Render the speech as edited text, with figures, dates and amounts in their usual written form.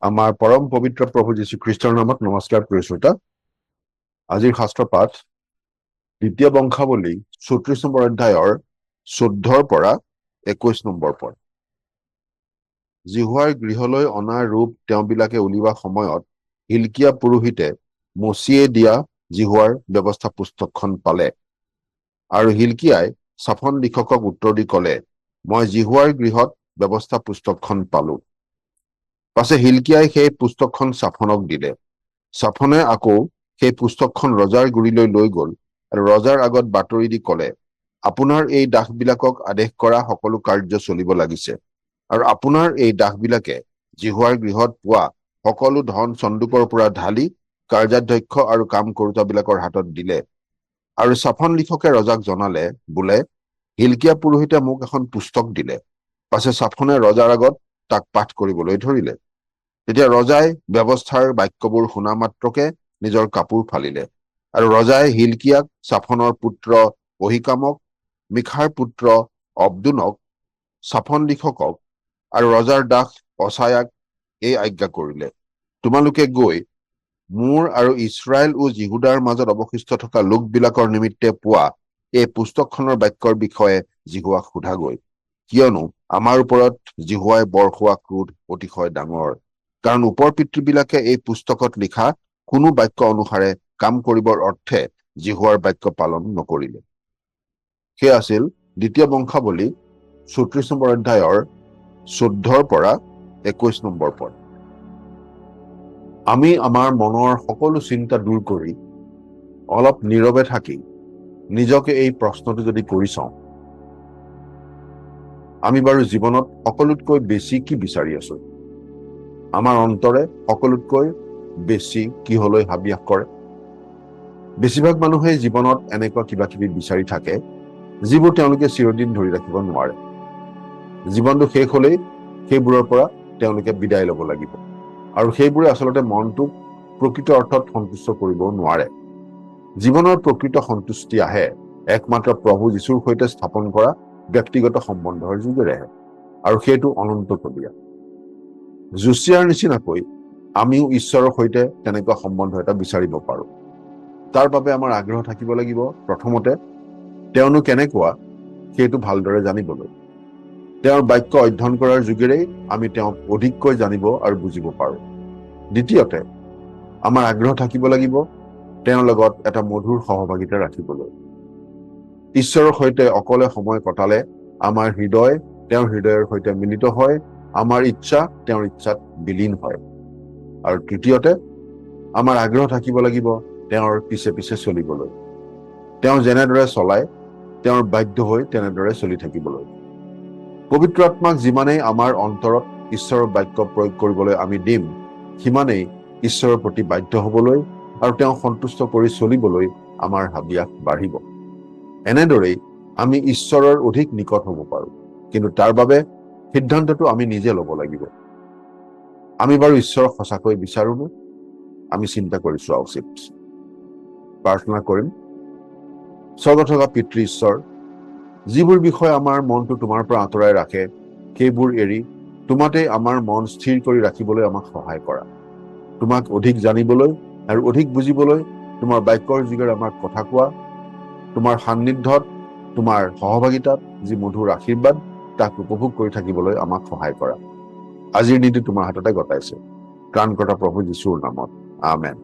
আমাৰ পৰম পবিত্ৰ প্ৰভু যীশুখ্ৰীষ্টৰ নামত নমস্কাৰ প্ৰিয় শ্ৰোতা। আজিৰ শাস্ত্ৰ পাঠ দ্বিতীয় বংশাৱলী ৩৪ নম্বৰ অধ্যায়ৰ ১৪ৰ পৰা ২১ নম্বৰ পদ। জিহুৱাৰ গৃহলৈ অনা ৰূপ তেওঁবিলাকে উলিওৱা সময়ত হিলকিয়া পুৰোহিতে মচিয়ে দিয়া জিহুৱাৰ ব্যৱস্থা পুস্তকখন পালে। আৰু হিলকিয়াই ছাফন লিখকক উত্তৰ দি কলে, মই জিহুৱাৰ গৃহত ব্যৱস্থা পুস্তকখন পালো। পাছে হিলকিয়াই সেই পুস্তকখন ছাফনক দিলে। ছাফনে আকৌ সেই পুস্তকখন ৰজাৰ গুৰিলৈ লৈ গল আৰু ৰজাৰ আগত বাতৰি দি কলে, আপোনাৰ এই দাসবিলাকক আদেশ কৰা সকলো কাৰ্য চলিব লাগিছে আৰু আপোনাৰ এই দাসবিলাকে জিহুৱাৰ গৃহত পোৱা সকলো ধন চন্দুকৰ পৰা ঢালি কাৰ্যাধ্যক্ষ আৰু কাম কৰোতাবিলাকৰ হাতত দিলে। আৰু ছাফন লিখকে ৰজাক জনালে, বোলে হিলকিয়া পুৰোহিতে মোক এখন পুস্তক দিলে। পাছে ছাফনে ৰজাৰ আগত তাক পাঠ কৰিবলৈ ধৰিলে। তেতিয়া ৰজাই ব্যৱস্থাৰ বাক্যবোৰ শুনা মাত্ৰকে নিজৰ কাপোৰ ফালিলে। আৰু ৰজাই হিলকিয়াক, ছাফনৰ পুত্ৰ অহিকামক, মিখাৰ পুত্ৰ অবদোনক, ছাফন লিখকক আৰু ৰজাৰ দাস অচায়াক এই আজ্ঞা কৰিলে, তোমালোকে গৈ মোৰ আৰু ইছৰাইল ও জিহুদাৰ মাজত অৱশিষ্ট থকা লোকবিলাকৰ নিমিত্তে পোৱা এই পুস্তকখনৰ বাক্যৰ বিষয়ে জিহুৱাক সোধাগৈ, কিয়নো আমাৰ ওপৰত জিহুৱাই বৰষুৱা ক্ৰোধ অতিশয় ডাঙৰ। কাৰণ ওপৰ পিতৃবিলাকে এই পুস্তকত লিখা কোনো বাক্য অনুসাৰে কাম কৰিবৰ অৰ্থে জিহুৱাৰ বাক্য পালন নকৰিলে। সেয়া আছিল দ্বিতীয় বংশাৱলী ৩৪ নম্বৰ অধ্যায়ৰ ১৪ৰ পৰা ২১ নম্বৰ পদ। আমি আমাৰ মনৰ সকলো চিন্তা দূৰ কৰি অলপ নীৰৱে থাকি নিজকে এই প্ৰশ্নটো যদি কৰি চাওঁ, আমি বাৰু জীৱনত সকলোতকৈ বেছি কি বিচাৰি আছো? আমাৰ অন্তৰে সকলোতকৈ বেছি কিহলৈ হাবিয়াস কৰে? বেছিভাগ মানুহেই জীৱনত এনেকুৱা কিবা কিবি বিচাৰি থাকে যিবোৰ তেওঁলোকে চিৰদিন ধৰি ৰাখিব নোৱাৰে। জীৱনটো শেষ হলেই সেইবোৰৰ পৰা তেওঁলোকে বিদায় ল'ব লাগিব। আৰু সেইবোৰে আচলতে মনটোক প্ৰকৃত অৰ্থত সন্তুষ্ট কৰিব নোৱাৰে। জীৱনৰ প্ৰকৃত সন্তুষ্টি আহে একমাত্ৰ প্ৰভু যীশুৰ সৈতে স্থাপন কৰা ব্যক্তিগত সম্বন্ধৰ যোগেৰেহে, আৰু সেইটো অনন্তকলীয়া। যোচিয়াৰ নিচিনাকৈ আমিও ঈশ্বৰৰ সৈতে তেনেকুৱা সম্বন্ধ এটা বিচাৰিব পাৰো। তাৰ বাবে আমাৰ আগ্ৰহ থাকিব লাগিব, প্ৰথমতে তেওঁনো কেনেকুৱা সেইটো ভালদৰে জানিবলৈ। তেওঁৰ বাক্য অধ্যয়ন কৰাৰ যোগেৰেই আমি তেওঁক অধিককৈ জানিব আৰু বুজিব পাৰো। দ্বিতীয়তে আমাৰ আগ্ৰহ থাকিব লাগিব তেওঁৰ লগত এটা মধুৰ সহভাগিতা ৰাখিবলৈ। ঈশ্বৰৰ সৈতে অকলে সময় কটালে আমাৰ হৃদয় তেওঁৰ হৃদয়ৰ সৈতে মিলিত হয়, আমাৰ ইচ্ছা তেওঁৰ ইচ্ছাত বিলীন হয়। আৰু তৃতীয়তে আমাৰ আগ্ৰহ থাকিব লাগিব তেওঁৰ পিছে পিছে চলিবলৈ। তেওঁ যেনেদৰে চলায় তেওঁৰ বাধ্য হৈ তেনেদৰে চলি থাকিবলৈ। পবিত্ৰ আত্মাক যিমানেই আমাৰ অন্তৰত ঈশ্বৰৰ বাক্য প্ৰয়োগ কৰিবলৈ আমি দিম, সিমানেই ঈশ্বৰৰ প্ৰতি বাধ্য হবলৈ আৰু তেওঁক সন্তুষ্ট কৰি চলিবলৈ আমাৰ হাবিয়াস বাঢ়িব। এনেদৰেই আমি ঈশ্বৰৰ অধিক নিকট হব পাৰো, কিন্তু তাৰ বাবে সিদ্ধান্তটো আমি নিজে ল'ব লাগিব। আমি বাৰু ঈশ্বৰক সঁচাকৈ বিচাৰোনে? আমি চিন্তা কৰি চোৱা উচিত। প্ৰাৰ্থনা কৰিম। স্বৰ্গত থকা পিতৃ ঈশ্বৰ, যিবোৰ বিষয় আমাৰ মনটো তোমাৰ পৰা আঁতৰাই ৰাখে সেইবোৰ এৰি তোমাতেই আমাৰ মন স্থিৰ কৰি ৰাখিবলৈ আমাক সহায় কৰা। তোমাক অধিক জানিবলৈ আৰু অধিক বুজিবলৈ তোমাৰ বাক্যৰ যোগেৰে আমাক কথা কোৱা। তোমাৰ সান্নিধ্যত, তোমাৰ সহভাগিতাত যি মধুৰ আশীৰ্বাদ, তাক উপভোগ কৰি থাকিবলৈ আমাক সহায় কৰা। আজিৰ দিনটো তোমাৰ হাততে গতাইছে। ত্ৰাণকৰ্তা প্ৰভু যীশুৰ নামত, আমেন।